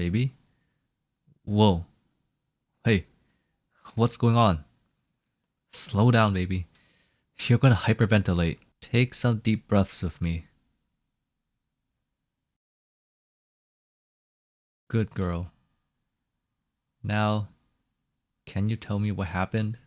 baby? Whoa. Hey, what's going on? Slow down, baby. You're gonna hyperventilate. Take some deep breaths with me. Good girl. Now, can you tell me what happened?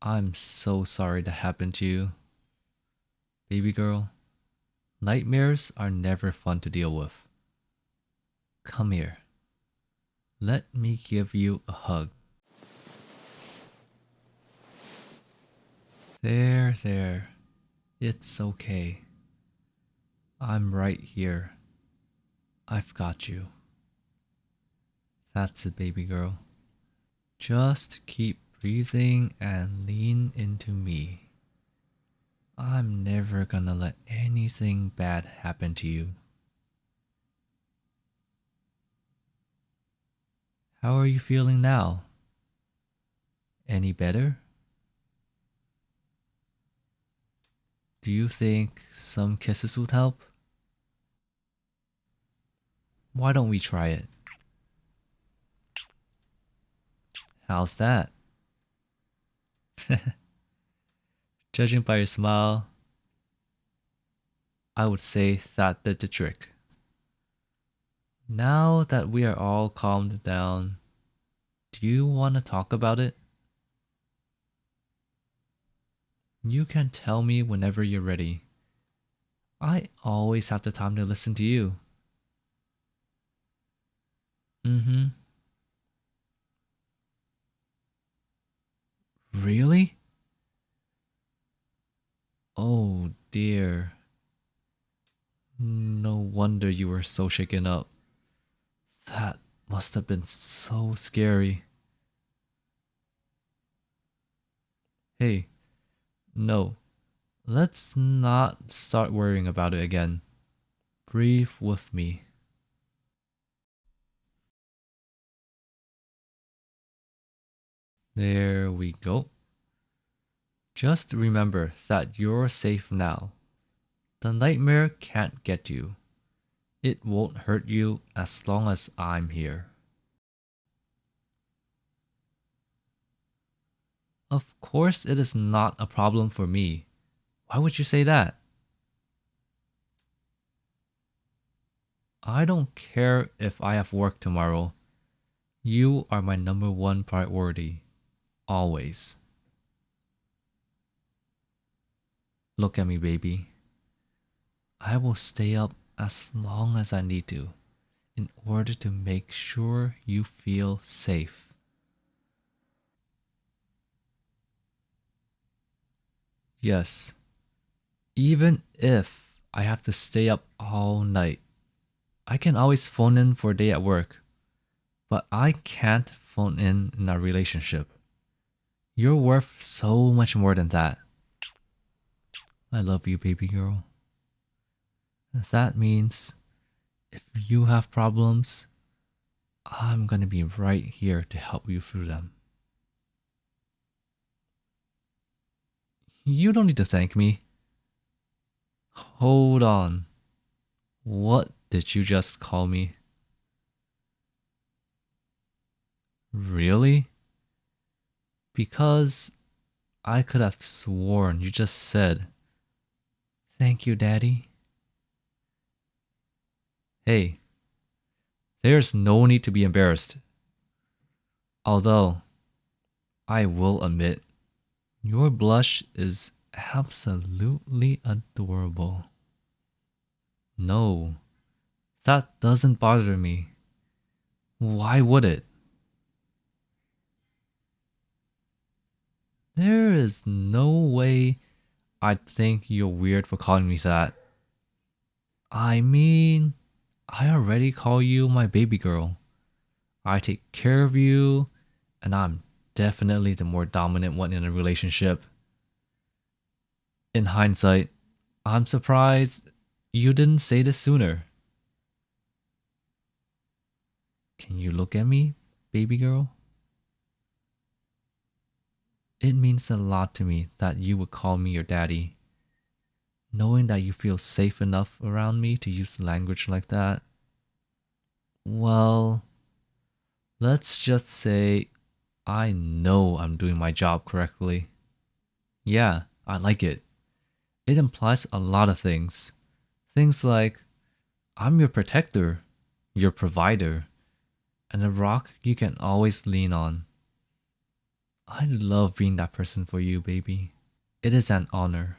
I'm so sorry that happened to you. Baby girl, nightmares are never fun to deal with. Come here. Let me give you a hug. There. It's okay. I'm right here. I've got you. That's it, baby girl. Just keep breathing and lean into me. I'm never gonna let anything bad happen to you. How are you feeling now? Any better? Do you think some kisses would help? Why don't we try it? How's that? Judging by your smile, I would say that did the trick. Now that we are all calmed down, do you want to talk about it? You can tell me whenever you're ready. I always have the time to listen to you. Mm-hmm. Really? Oh dear. No wonder you were so shaken up. That must have been so scary. Hey, no. Let's not start worrying about it again. Breathe with me. There we go. Just remember that you're safe now. The nightmare can't get you. It won't hurt you as long as I'm here. Of course, it is not a problem for me. Why would you say that? I don't care if I have work tomorrow. You are my number one priority. Always. Look at me, baby. I will stay up as long as I need to in order to make sure you feel safe. Yes, even if I have to stay up all night, I can always phone in for a day at work, but I can't phone in our relationship. You're worth so much more than that. I love you, baby girl. That means if you have problems, I'm gonna be right here to help you through them. You don't need to thank me. Hold on. What did you just call me? Really? Because I could have sworn you just said, "Thank you, Daddy." Hey, there's no need to be embarrassed. Although, I will admit, your blush is absolutely adorable. No, that doesn't bother me. Why would it? There is no way I'd think you're weird for calling me that. I mean, I already call you my baby girl. I take care of you, and I'm definitely the more dominant one in a relationship. In hindsight, I'm surprised you didn't say this sooner. Can you look at me, baby girl? It means a lot to me that you would call me your daddy. Knowing that you feel safe enough around me to use language like that. Well, let's just say I know I'm doing my job correctly. Yeah, I like it. It implies a lot of things. Things like, I'm your protector, your provider, and a rock you can always lean on. I love being that person for you, baby. It is an honor.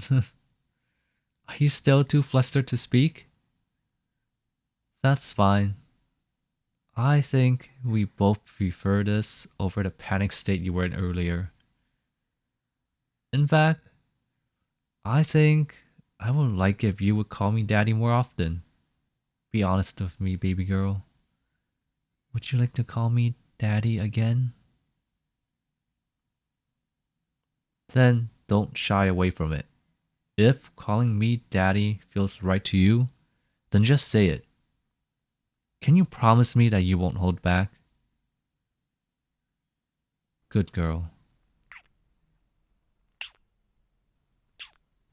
Are you still too flustered to speak? That's fine. I think we both prefer this over the panic state you were in earlier. In fact, I think I would like if you would call me daddy more often. Be honest with me, baby girl. Would you like to call me daddy again? Then don't shy away from it. If calling me daddy feels right to you, then just say it. Can you promise me that you won't hold back? Good girl.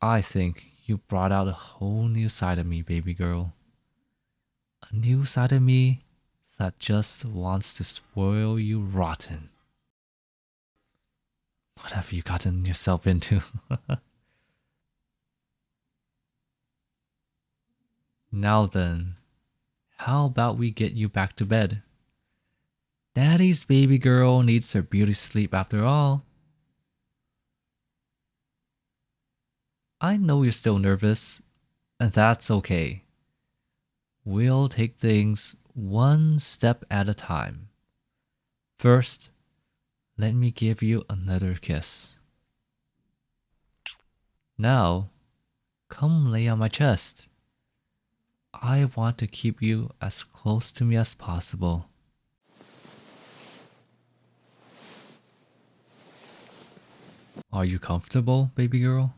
I think you brought out a whole new side of me, baby girl. A new side of me that just wants to spoil you rotten. What have you gotten yourself into? Now then, how about we get you back to bed? Daddy's baby girl needs her beauty sleep after all. I know you're still nervous, and that's okay. We'll take things one step at a time. First, let me give you another kiss. Now, come lay on my chest. I want to keep you as close to me as possible. Are you comfortable, baby girl?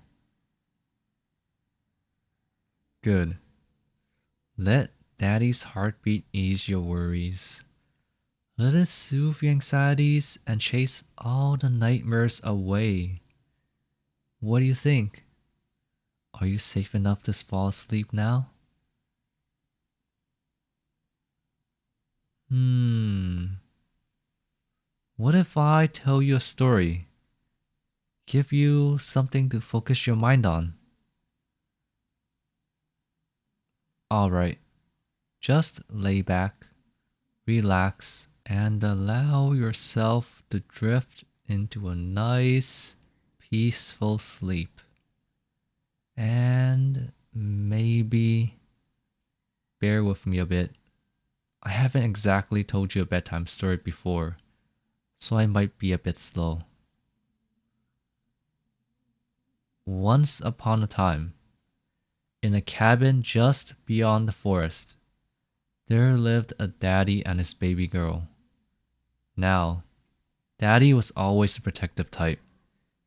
Good. Let daddy's heartbeat ease your worries. Let it soothe your anxieties and chase all the nightmares away. What do you think? Are you safe enough to fall asleep now? What if I tell you a story? Give you something to focus your mind on? Alright, just lay back, relax, and allow yourself to drift into a nice, peaceful sleep. And maybe bear with me a bit. I haven't exactly told you a bedtime story before, so I might be a bit slow. Once upon a time, in a cabin just beyond the forest, there lived a daddy and his baby girl. Now, daddy was always the protective type.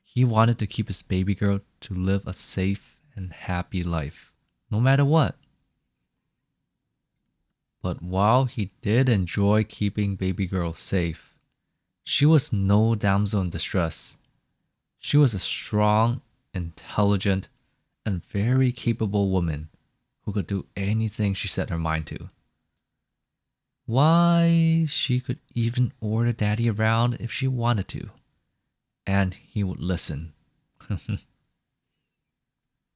He wanted to keep his baby girl to live a safe and happy life, no matter what. But while he did enjoy keeping baby girl safe, she was no damsel in distress. She was a strong, intelligent, and very capable woman who could do anything she set her mind to. Why, she could even order daddy around if she wanted to, and he would listen.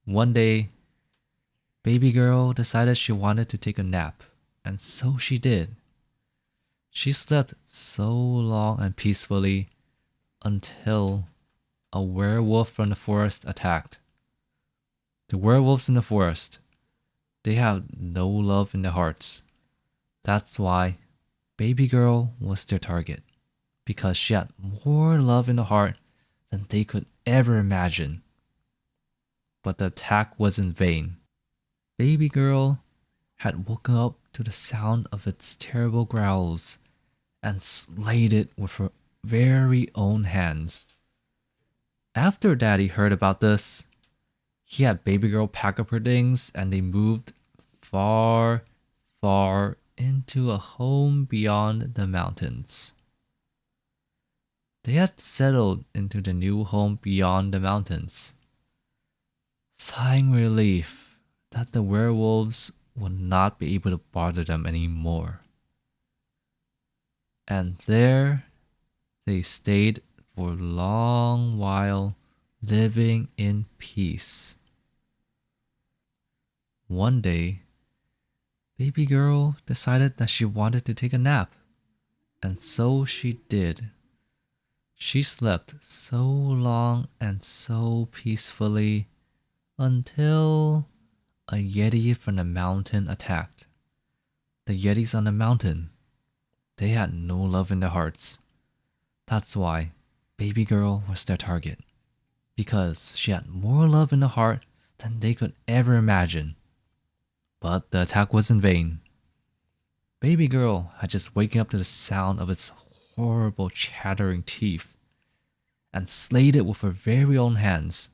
One day, baby girl decided she wanted to take a nap, and so she did. She slept so long and peacefully until a werewolf from the forest attacked. The werewolves in the forest, they have no love in their hearts. That's why baby girl was their target, because she had more love in the heart than they could ever imagine. But the attack was in vain. Baby girl had woken up to the sound of its terrible growls and slayed it with her very own hands. After daddy heard about this, he had baby girl pack up her things and they moved far, far into a home beyond the mountains. They had settled into the new home beyond the mountains, sighing relief that the werewolves would not be able to bother them anymore. And there they stayed for a long while, living in peace. One day, baby girl decided that she wanted to take a nap, and so she did. She slept so long and so peacefully until a yeti from the mountain attacked. The yetis on the mountain, they had no love in their hearts. That's why baby girl was their target, because she had more love in the heart than they could ever imagine. But the attack was in vain. Baby girl had just waken up to the sound of its horrible chattering teeth and slayed it with her very own hands.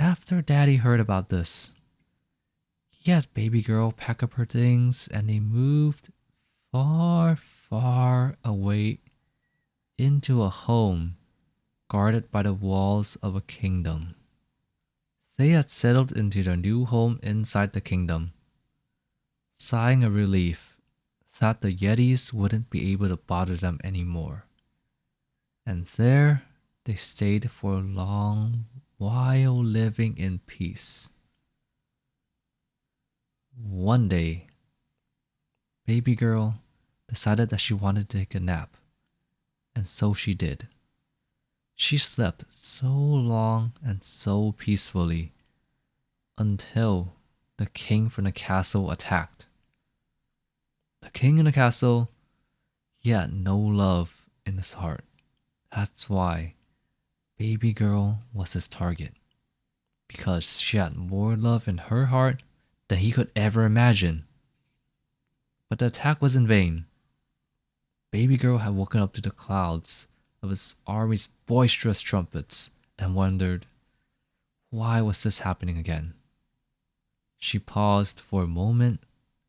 After Daddy heard about this, he had baby girl pack up her things and they moved far, far away into a home guarded by the walls of a kingdom. They had settled into their new home inside the kingdom, sighing a relief that the Yetis wouldn't be able to bother them anymore. And there they stayed for a long while, living in peace. One day, baby girl decided that she wanted to take a nap, and so she did. She slept so long and so peacefully until the king from the castle attacked. The king in the castle, he had no love in his heart. That's why baby girl was his target, because she had more love in her heart than he could ever imagine. But the attack was in vain. Baby girl had woken up to the clouds of his army's boisterous trumpets and wondered, why was this happening again? She paused for a moment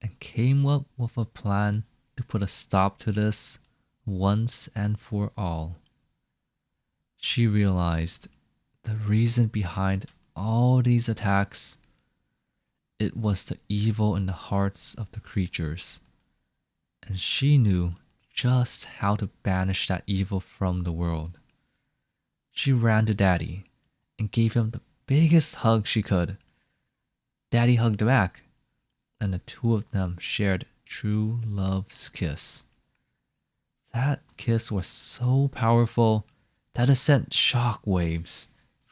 and came up with a plan to put a stop to this once and for all. She realized the reason behind all these attacks. It was the evil in the hearts of the creatures, and she knew just how to banish that evil from the world. She ran to Daddy and gave him the biggest hug she could. Daddy hugged back, and the two of them shared true love's kiss. That kiss was so powerful that it sent shock waves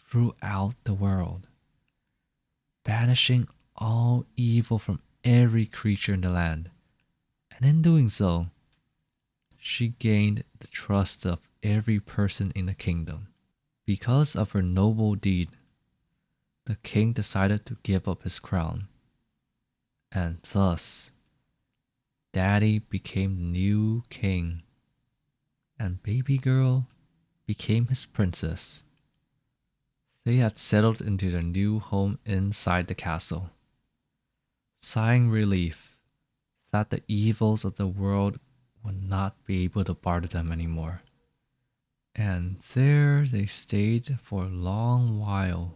throughout the world, banishing all evil from every creature in the land. And in doing so, she gained the trust of every person in the kingdom. Because of her noble deed, the king decided to give up his crown. And thus, Daddy became the new king, and baby girl became his princess. They had settled into their new home inside the castle, sighing relief that the evils of the world would not be able to bother them anymore. And there they stayed for a long while,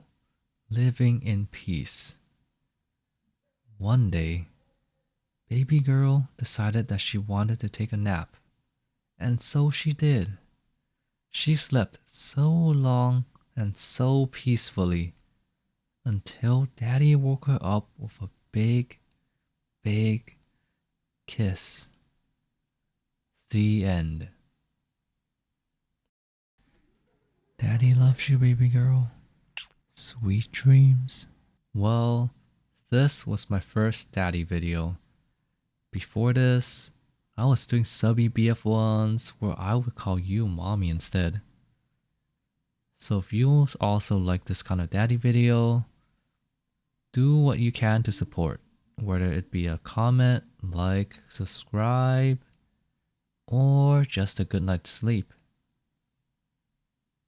living in peace. One day, baby girl decided that she wanted to take a nap, and so she did. She slept so long and so peacefully until Daddy woke her up with a big, big kiss. The end. Daddy loves you, baby girl. Sweet dreams. Well, this was my first daddy video. Before this, I was doing subby BF ones where I would call you mommy instead. So if you also like this kind of daddy video, do what you can to support, whether it be a comment, like, subscribe, or just a good night's sleep.